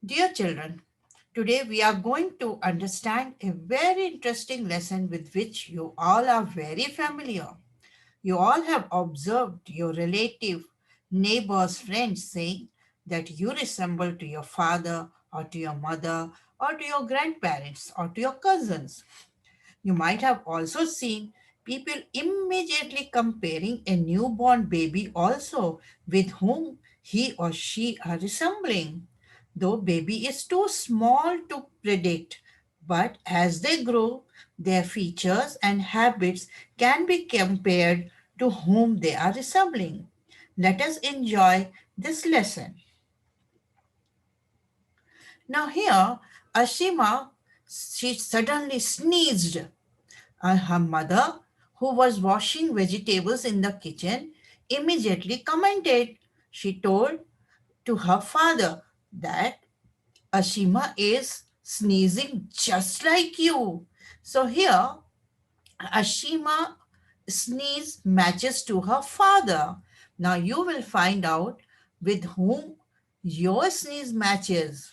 Dear children, today we are going to understand a very interesting lesson with which you all are very familiar. You all have observed your relative, neighbors, friends saying that you resemble to your father or to your mother or to your grandparents or to your cousins. You might have also seen people immediately comparing a newborn baby also with whom he or she are resembling. Though baby is too small to predict, but as they grow, their features and habits can be compared to whom they are resembling. Let us enjoy this lesson. Now here, Ashima, she suddenly sneezed. Her mother, who was washing vegetables in the kitchen, immediately commented. She told to her father that Ashima is sneezing just like you. So here, Ashima sneeze matches to her father. Now you will find out with whom your sneeze matches.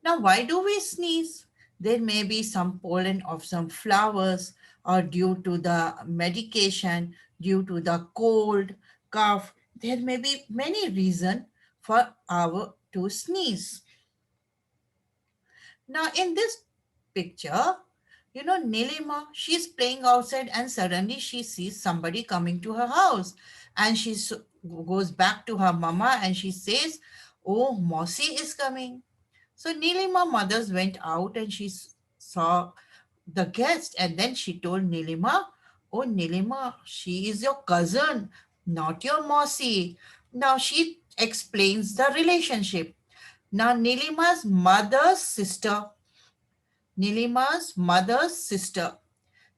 Now, why do we sneeze? There may be some pollen of some flowers, or due to the medication, due to the cold, cough. There may be many reasons for our to sneeze. Now, in this picture, Nilima, she's playing outside and suddenly she sees somebody coming to her house and goes back to her mama and she says, "Oh, Mossy is coming." So Nilima mothers went out and she saw the guest and then she told Nilima, "Oh, Nilima, she is your cousin, not your Mossy." Now she explains the relationship. Now Nilima's mother's sister,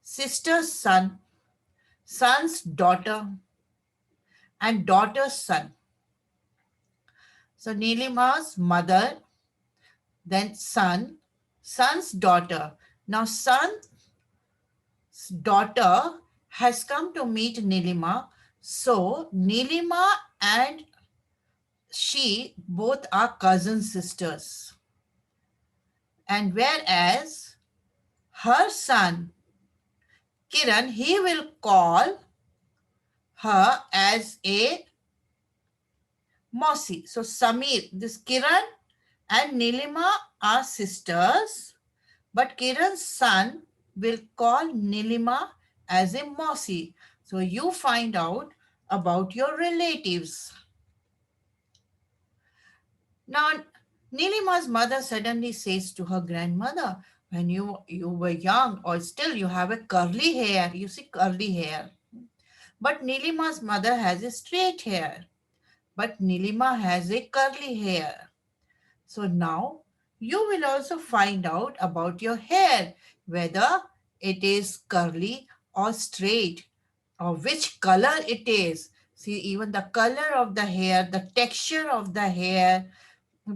sister's son, son's daughter, and daughter's son. So Nilima's mother, then son, son's daughter. Now son's daughter has come to meet Nilima. So Nilima and she both are cousin sisters. And whereas her son Kiran, he will call her as a Mosi. So Samir, this Kiran and Nilima are sisters, but Kiran's son will call Nilima as a Mosi. So you find out about your relatives. Now, Nilima's mother suddenly says to her grandmother, when you were young or still you have a curly hair, you see curly hair. But Nilima's mother has a straight hair. But Nilima has a curly hair. So now you will also find out about your hair, whether it is curly or straight or which color it is. See, even the color of the hair, the texture of the hair,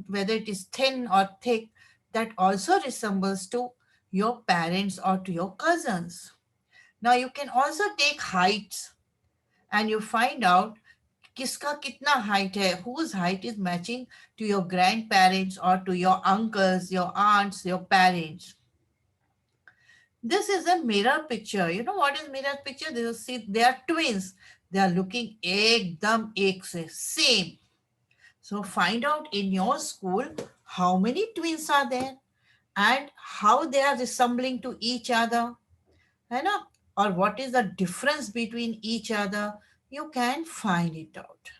whether it is thin or thick, that also resembles to your parents or to your cousins. Now you can also take heights and you find out किसका कितना height है, whose height is matching to your grandparents or to your uncles, your aunts, your parents. This is a mirror picture. You know what is mirror picture? They are twins. They are looking ekdam ek se same. So find out in your school how many twins are there and how they are resembling to each other. है ना? Or what is the difference between each other? You can find it out.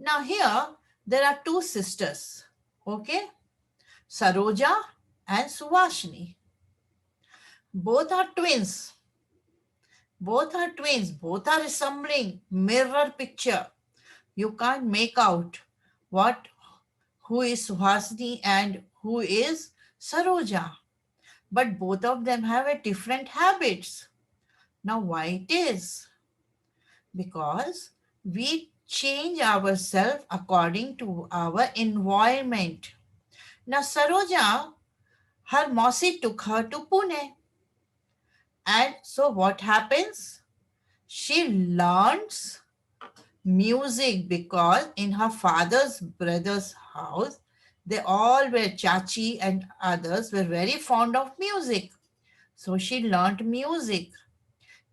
Now here there are two sisters, okay? Saroja and Suvashni. Both are twins. Both are twins. Both are resembling mirror picture. You can't make out what who is Suvashni and who is Saroja. But both of them have a different habits. Now why it is? Because we change ourselves according to our environment. Now Saroja, her Mosi took her to Pune. And so what happens? She learns music, because in her father's brother's house, they all were, Chachi and others were very fond of music. So she learnt music.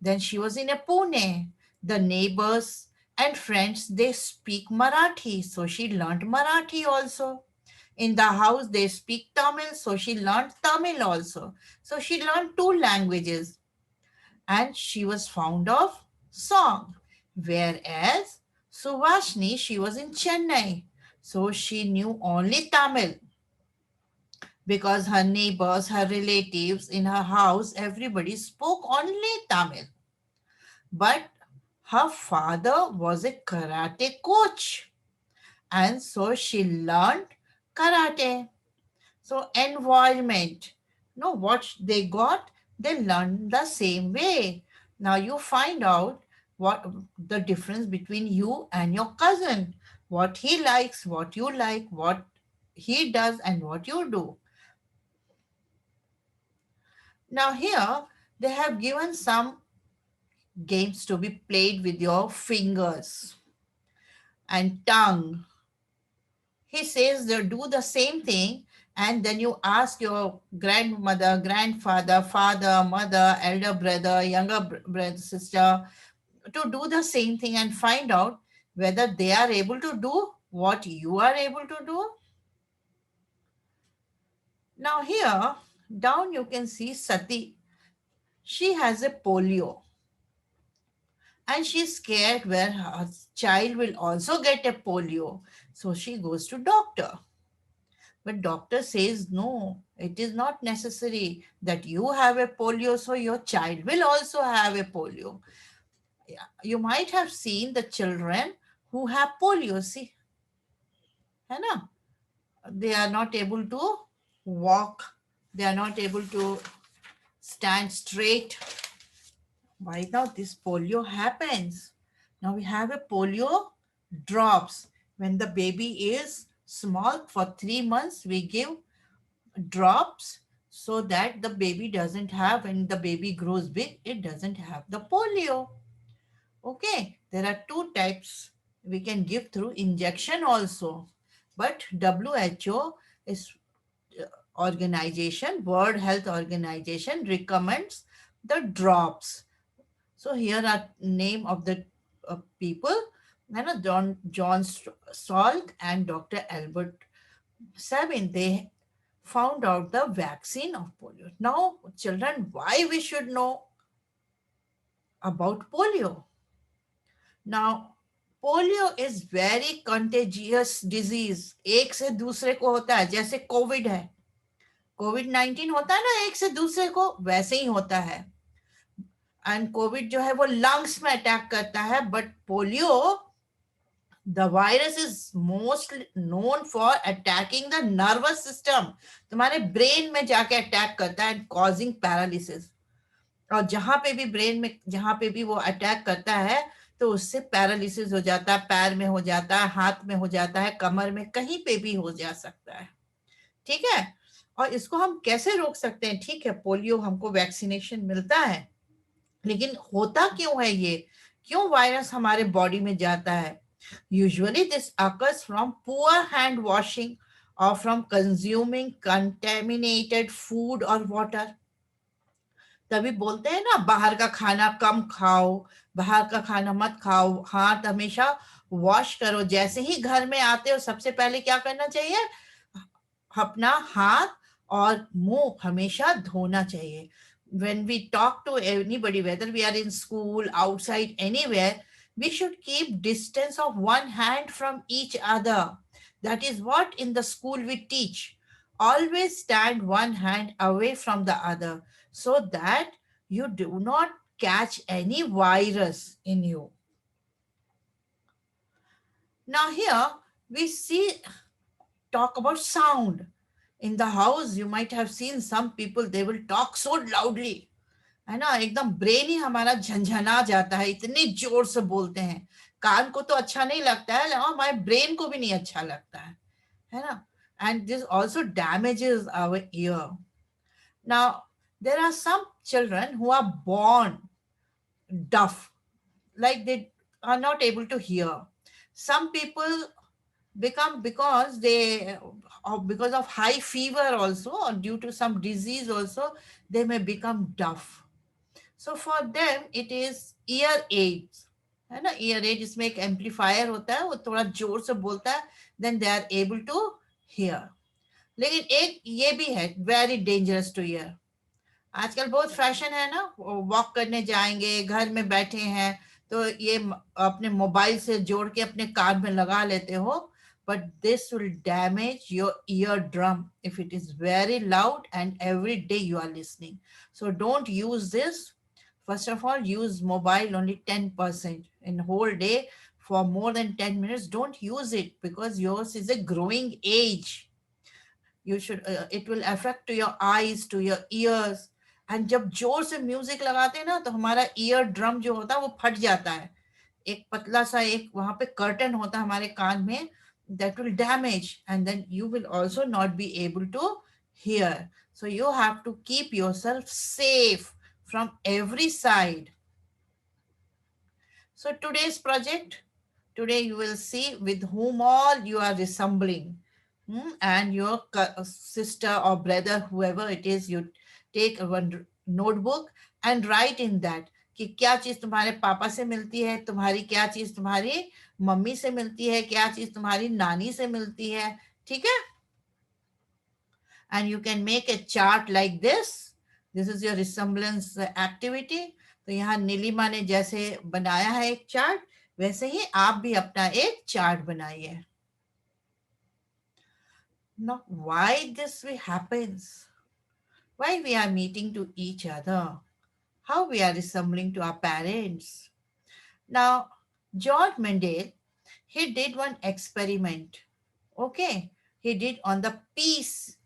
Then she was in a Pune. The neighbors and friends, they speak Marathi. So she learnt Marathi also. In the house, they speak Tamil. So she learnt Tamil also. So she learned two languages, and she was fond of song. Whereas Suvashni, she was in Chennai. So she knew only Tamil, because her neighbors, her relatives in her house, everybody spoke only Tamil. But her father was a karate coach, and so she learned karate. So environment, no, what they got, they learned the same way. Now you find out what the difference between you and your cousin, what he likes, what you like, what he does, and what you do. Now here they have given some games to be played with your fingers and tongue. He says they do the same thing, and then you ask your grandmother, grandfather, father, mother, elder brother, younger brother, sister to do the same thing and find out whether they are able to do what you are able to do. Now here down you can see Sati. She has a polio, and she's scared where her child will also get a polio. So she goes to doctor. But doctor says no, it is not necessary that you have a polio, so your child will also have a polio. Yeah, you might have seen the children who have polio. See, है ना? They are not able to walk. They are not able to stand straight. Why now this polio happens? Now we have a polio drops. When the baby is small for 3 months, we give drops so that the baby doesn't have, when the baby grows big, it doesn't have the polio. Okay, there are two types. We can give through injection also, but WHO is organization, World Health Organization recommends the drops. So here are name of the people, John Salk and Dr. Albert Sabin. They found out the vaccine of polio. Now, children, why we should know about polio? Now, polio is very contagious disease. एक से दूसरे को होता है, जैसे Covid है, कोविड-19 होता है ना, एक से दूसरे को वैसे ही होता है. एंड कोविड जो है वो लंग्स में अटैक करता है, but polio, the virus is most known for attacking the nervous system. तुम्हारे ब्रेन में जाके अटैक करता है, कॉजिंग पैरालिसिस. और जहां पे भी ब्रेन में, जहां पे भी वो अटैक करता है, तो उससे पैरालिसिस हो जाता है, पैर में हो जाता है, हाथ में हो जाता है, कमर में, कहीं पे भी हो जा सकता है. ठीक है. और इसको हम कैसे रोक सकते हैं? ठीक है, पोलियो हमको वैक्सीनेशन मिलता है, लेकिन होता क्यों है ये? क्यों वायरस हमारे बॉडी में जाता है? Usually this occurs from poor hand washing और फ्रॉम कंज्यूमिंग कंटेमिनेटेड फूड और वाटर. तभी बोलते हैं ना, बाहर का खाना कम खाओ, बाहर का खाना मत खाओ, हाथ हमेशा वॉश करो. जैसे ही घर में आते हो सबसे पहले क्या करना चाहिए? अपना हाथ और मुंह हमेशा धोना चाहिए. When we talk to anybody, whether we are in school, outside, anywhere, we should keep distance of 1 hand from each other. That is what in the school we teach. Always stand 1 hand away from the other, so that you do not catch any virus in you. Now here we see, talk about sound. In the house you might have seen some people, they will talk so loudly, है ना, एकदम brain ही हमारा झंझना जाता है, इतनी जोर से बोलते हैं. कान को तो अच्छा नहीं लगता है, और हमारे ब्रेन को भी नहीं अच्छा लगता है ना. And this also damages our ear. Now there are some children who are born deaf, like they are not able to hear. Some people become, because they, or because of high fever also, or due to some disease also, they may become deaf. So for them it is ear aids, है ना. ear aid, इसमें एक amplifier होता है, वो थोड़ा जोर से बोलता है, then they are able to hear. लेकिन एक ये भी है, वेरी डेंजरस टू ईयर. आजकल बहुत फैशन है ना, वॉक करने जाएंगे, घर में बैठे हैं, तो ये अपने मोबाइल से जोड़ के अपने कान में लगा लेते हो. But this will damage your ear drum if it is very loud and every day you are listening. So don't use this. First of all, use mobile only 10% in whole day. For more than 10 minutes, don't use it, because yours is a growing age. You should, it will affect to your eyes, to your ears. And जब जोर से music लगाते हैं ना, तो हमारा ear drum जो होता है वो फट जाता है. एक पतला सा एक वहां पे कर्टन होता है हमारे कान में, that will damage, and then you will also not be able to hear. So you have to keep yourself safe from every side. So today's project, today you will see with whom all you are resembling. And your sister or brother, whoever it is, you take one notebook and write in that कि क्या चीज तुम्हारे पापा से मिलती है, तुम्हारी क्या चीज तुम्हारी मम्मी से मिलती है, क्या चीज तुम्हारी नानी से मिलती है. ठीक है. And you can make a chart like this. This is your resemblance activity. तो यहाँ नीलिमा ने जैसे बनाया है एक चार्ट, वैसे ही आप भी अपना एक चार्ट बनाइए. Now, why this happens? Why we are meeting to each other? How we are resembling to our parents? Now, George Mendel, he did one experiment. Okay, he did on the peas,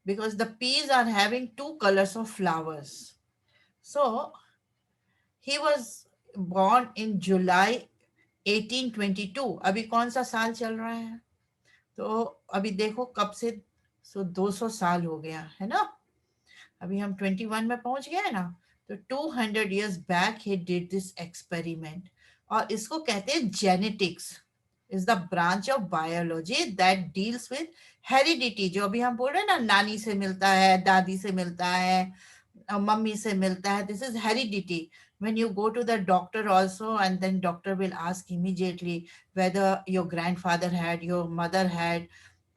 because the peas are having two colors of flowers. So he was born in July 1822. अभी कौन सा साल चल रहा है? तो अभी देखो कब से, 200 साल हो गया है ना. अभी हम 21 में पहुंच गए ना. तो 200 years back he did this experiment. और इसको कहते हैं genetics. Is the branch of biology that deals with heredity. जो अभी हम बोल रहे हैं ना, नानी से मिलता है, दादी से मिलता है, मम्मी से मिलता है. This is heredity. When you go to the doctor also, and then doctor will ask immediately whether your grandfather had, your mother had,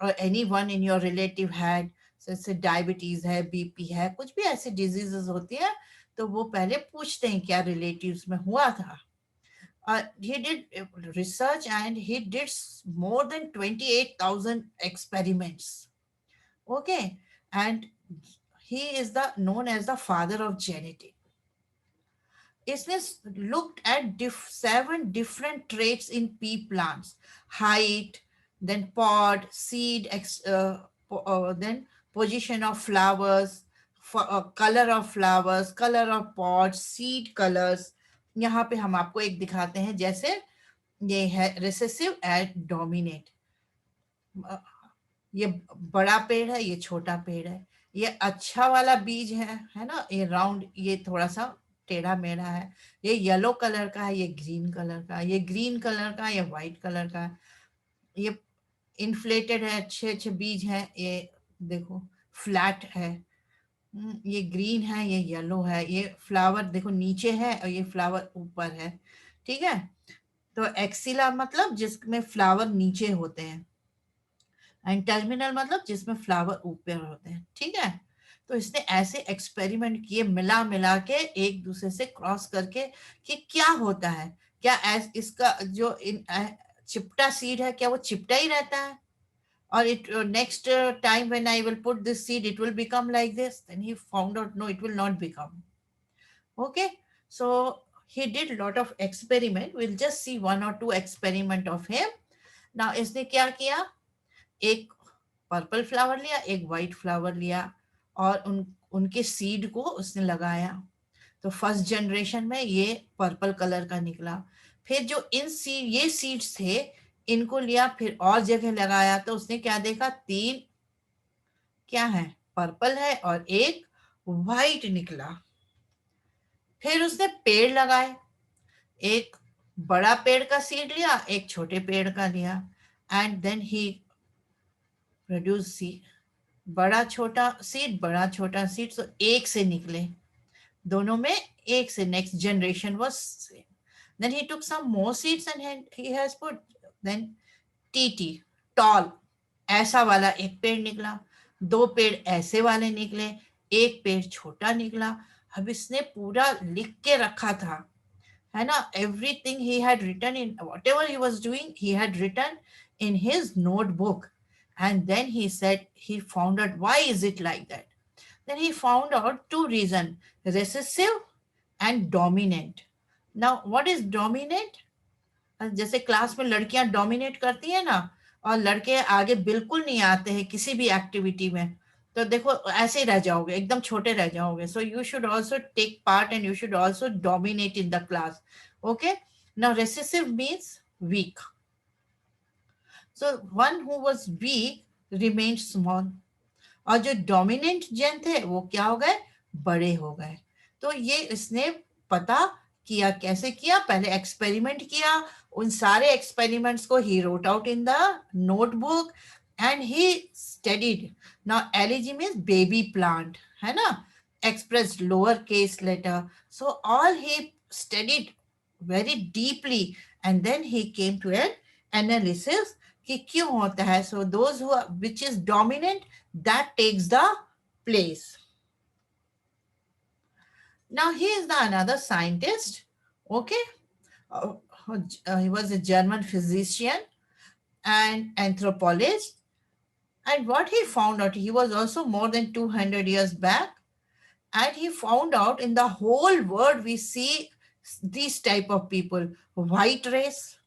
or anyone in your relative had. जैसे डायबिटीज है, BP है, कुछ भी ऐसी diseases होती है, तो वो पहले पूछते हैं क्या रिलेटिव्स में हुआ था. He did research, and he did more than 28,000 experiments. Okay. And he is the known as the father of genetics. इसने looked at 7 different traits in pea plants: height, then pod, seed, then position of flowers, color of flowers, color of pods, seed colors. यहाँ पे हम आपको एक दिखाते हैं, जैसे ये है रिसेसिव एंड डोमिनेट. ये बड़ा पेड़ है, ये छोटा पेड़ है. ये अच्छा वाला बीज है ना, ये राउंड, ये थोड़ा सा टेढ़ा मेढ़ा है. ये येलो कलर का है, ये ग्रीन कलर का, ये ग्रीन कलर का, ये व्हाइट कलर का. ये इन्फ्लेटेड है, अच्छे अच्छे बीज हैं. ये देखो फ्लैट है. ये ग्रीन है, ये येलो है. ये फ्लावर देखो नीचे है, और ये फ्लावर ऊपर है. ठीक है. तो एक्सिला मतलब जिसमें फ्लावर नीचे होते हैं, एंड टर्मिनल मतलब जिसमें फ्लावर ऊपर होते हैं. ठीक है. तो इसने ऐसे एक्सपेरिमेंट किए, मिला मिला के एक दूसरे से क्रॉस करके, कि क्या होता है. क्या इसका जो चिपटा सीड है, क्या वो चिपटा ही रहता है, और it next time when I will put this seed it will become like this. Then he found out no, it will not become. Okay. So he did a lot of experiment. We'll just see one or two experiment of him. Now इसने क्या किया, एक purple flower लिया, एक white flower लिया, और उनके seed को उसने लगाया. तो फर्स्ट जनरेशन में ये पर्पल कलर का निकला. फिर जो ये सीड्स थे, इनको लिया, फिर और जगह लगाया, तो उसने क्या देखा, 3 क्या है, पर्पल है, और एक वाइट निकला. फिर उसने पेड़ लगाए, एक बड़ा पेड़ का सीड लिया, एक छोटे पेड़ का लिया, and then he produce seed, बड़ा छोटा सीड, बड़ा छोटा सीड, सो एक से निकले दोनों में, एक से next generation was same. Then he took some more seeds and he has put, then TT, tall, ऐसा वाला एक पेड़ निकला, दो पेड़ ऐसे वाले निकले, एक पेड़ छोटा निकला. अब इसने पूरा लिख के रखा था, है ना, everything he had written in whatever he was doing, he had written in his notebook. And then he said he found out why is it like that. Then he found out two reasons: recessive and dominant. Now what is dominant? जैसे class में लड़कियां dominate करती है ना, और लड़के आगे बिल्कुल नहीं आते हैं किसी भी एक्टिविटी में, तो देखो ऐसे ही रह जाओगे, एकदम छोटे रह जाओगे. So you should also take part and you should also dominate in the class. Okay. Now recessive means weak. So one who was weak remained small, और जो डोमिनेंट जेन थे वो क्या हो गए, बड़े हो गए. तो ये इसने पता किया. कैसे किया? पहले एक्सपेरिमेंट किया. उन सारे एक्सपेरिमेंट्स को he wrote out in the notebook and he studied. Now LEG means baby plant, है ना, expressed lower case letter. So all he studied very deeply, and then he came to an analysis कि क्यों होता है. So those who are, which is dominant, that takes the place. Now he is the another scientist. Okay. He was a German physician and anthropologist. And what he found out, he was also more than 200 years back, and he found out in the whole world we see these type of people: white race,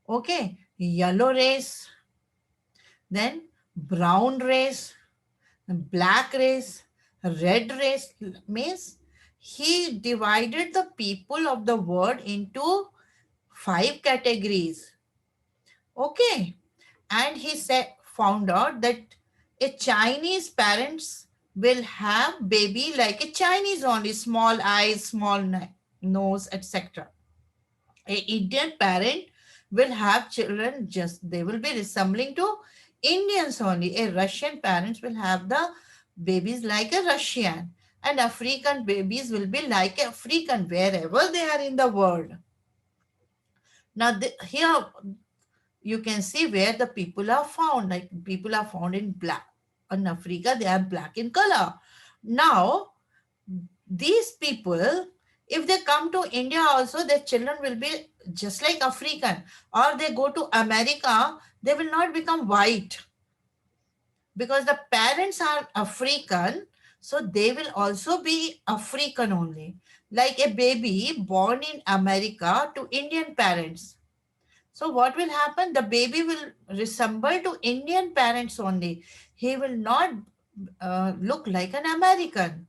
okay, yellow race, then brown race, black race, red race. Means he divided the people of the world into 5 categories. Okay. And he said, found out that a Chinese parents will have baby like a Chinese only, small eyes, small nose, etc. A Indian parent will have children just, they will be resembling to Indians only. A Russian parents will have the babies like a Russian, and African babies will be like African wherever they are in the world. Now here you can see where the people are found. Like people are found in black. In Africa, they are black in color. Now, these people, if they come to India also, their children will be just like African. Or they go to America, they will not become white because the parents are African. So they will also be African only. Like a baby born in America to Indian parents. So what will happen? The baby will resemble to Indian parents only. He will not look like an American.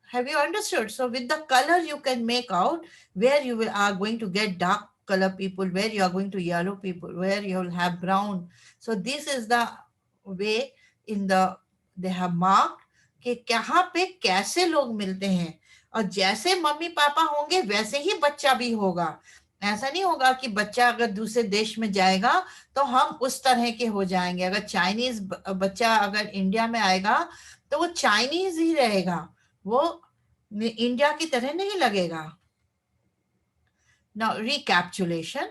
Have you understood? So with the color you can make out where you are going to get dark color people, where you are going to yellow people, where you will have brown. So this is the way in the they have marked कि कहाँ पे कैसे लोग मिलते हैं, और जैसे mummy papa होंगे वैसे ही बच्चा भी होगा. ऐसा नहीं होगा कि बच्चा अगर दूसरे देश में जाएगा तो हम उस तरह के हो जाएंगे. अगर चाइनीज बच्चा अगर इंडिया में आएगा तो वो चाइनीज ही रहेगा, वो इंडिया की तरह नहीं लगेगा. Now recapitulation.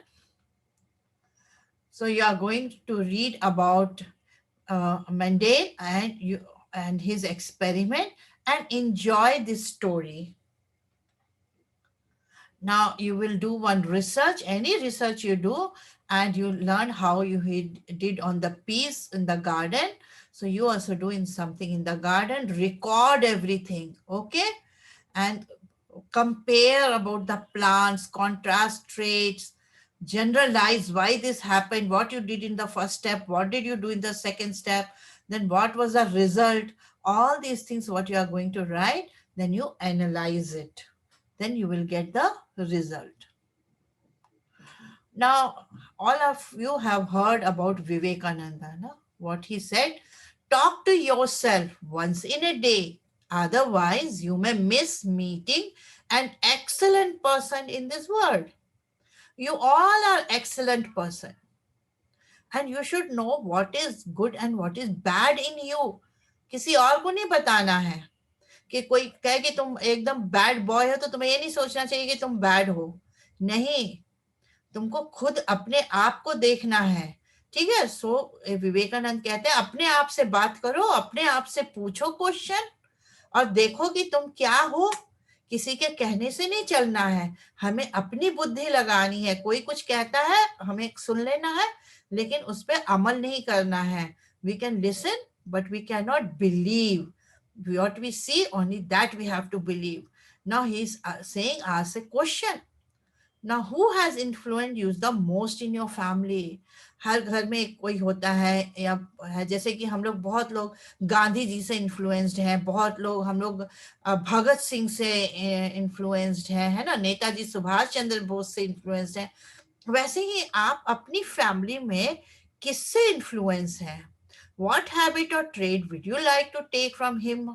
So you are going to read about Mendel and his experiment and enjoy this story. Now you will do one research, any research you do, and you learn how you did on the peas in the garden. So you also doing something in the garden, record everything, okay? And compare about the plants, contrast traits, generalize why this happened, what you did in the first step, what did you do in the second step, then what was the result, all these things what you are going to write, then you analyze it. Then you will get the result. Now, all of you have heard about Vivekananda, no? What he said, talk to yourself once in a day. Otherwise, you may miss meeting an excellent person in this world. You all are excellent person, and you should know what is good and what is bad in you. किसी और को नहीं बताना है कि कोई कहे कि तुम एकदम बैड बॉय हो तो तुम्हें ये नहीं सोचना चाहिए कि तुम बैड हो। नहीं, तुमको खुद अपने आप को देखना है। ठीक है, सो विवेकानंद कहते हैं अपने आप से बात करो, अपने आप से पूछो क्वेश्चन, और देखो कि तुम क्या हो। किसी के कहने से नहीं चलना है, हमें अपनी बुद्धि लगानी है। कोई कुछ कहता है हमें सुन लेना है, लेकिन उस पर अमल नहीं करना है। We can listen but we can not believe. what we see only that we have to believe. Now he is saying ask a question. Now who has influenced you the most in your family? हर घर में कोई होता है या है, जैसे कि हम लोग बहुत लोग गांधी जी से इन्फ्लुएंस्ड हैं, बहुत लोग हम लोग भगत सिंह से इन्फ्लुएंस्ड हैं, है ना, नेताजी सुभाष चंद्र बोस से इन्फ्लुएंस्ड हैं। वैसे ही आप अपनी फैमिली में किससे इन्फ्लुएंस हैं? What habit or trait would you like to take from him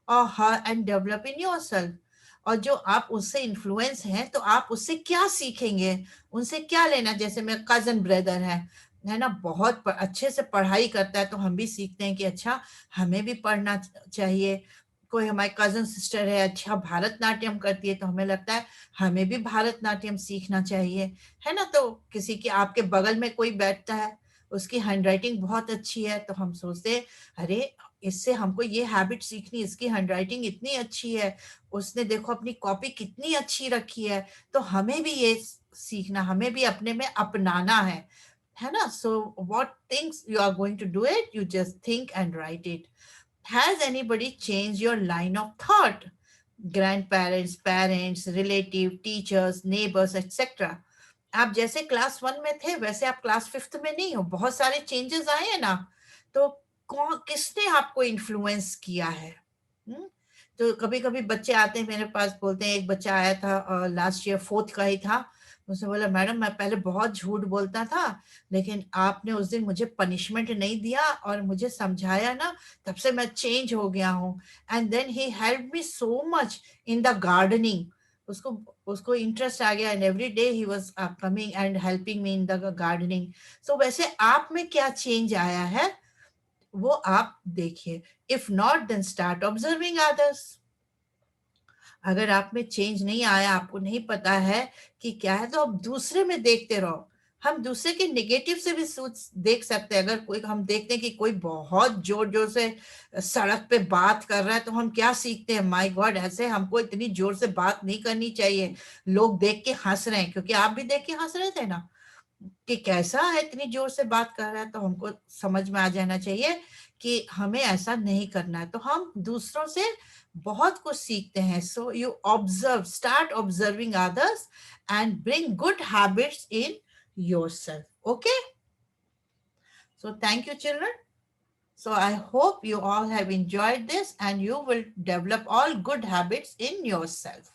or her and develop in yourself? और जो आप उससे इन्फ्लुएंस हैं तो आप उससे क्या सीखेंगे, उनसे क्या लेना। जैसे मेरा कजन ब्रदर है ना, बहुत अच्छे से पढ़ाई करता है, तो हम भी सीखते हैं कि अच्छा हमें भी पढ़ना चाहिए। कोई हमारी कजन सिस्टर है, अच्छा भारतनाट्यम करती है, तो हमें लगता है हमें भी भारतनाट्यम सीखना चाहिए, है ना। तो किसी के आपके बगल में कोई बैठता है, उसकी हैंडराइटिंग बहुत अच्छी है, तो हम सोचते हैं अरे इससे हमको ये हैबिट सीखनी, इसकी हैंडराइटिंग इतनी अच्छी है, उसने देखो अपनी कॉपी कितनी अच्छी रखी है, तो हमें भी ये सीखना, हमें भी अपने में अपनाना है ना। So what things you are going to do it, you just think and write it. Has anybody change your line of thought? Grand parents, parents, relative, teachers, neighbours etcetera. आप जैसे क्लास वन में थे वैसे आप class fifth में नहीं हो, बहुत सारे चेंजेस आए हैं ना। तो कौन, किसने आपको इन्फ्लुएंस किया है? हम्म? तो कभी कभी बच्चे आते हैं मेरे पास, बोलते हैं, एक बच्चा आया था लास्ट ईयर फोर्थ का ही था, उसने बोला मैडम मैं पहले बहुत झूठ बोलता था, लेकिन आपने उस दिन मुझे पनिशमेंट नहीं दिया और मुझे समझाया ना, तब से मैं चेंज हो गया हूँ। And then he help me so much in the gardening. उसको उसको इंटरेस्ट आ गया, and every day he was coming and helping me in the gardening. So वैसे आप में क्या चेंज आया है वो आप देखिए। If not then start observing others. अगर आप में चेंज नहीं आया, आपको नहीं पता है कि क्या है, तो आप दूसरे में देखते रहो। हम दूसरे के नेगेटिव से भी सोच देख सकते हैं। अगर कोई, हम देखते हैं कि कोई बहुत जोर जोर से सड़क पे बात कर रहा है, तो हम क्या सीखते हैं, माय गॉड ऐसे हमको इतनी जोर से बात नहीं करनी चाहिए, लोग देख के हंस रहे हैं। क्योंकि आप भी देख के हंस रहे थे ना कि कैसा है, इतनी जोर से बात कर रहा है, तो हमको समझ में आ जाना चाहिए कि हमें ऐसा नहीं करना है। तो हम दूसरों से बहुत कुछ सीखते हैं। So you observe, start observing others and bring good habits in yourself. Okay, so thank you children. So I hope you all have enjoyed this and you will develop all good habits in yourself.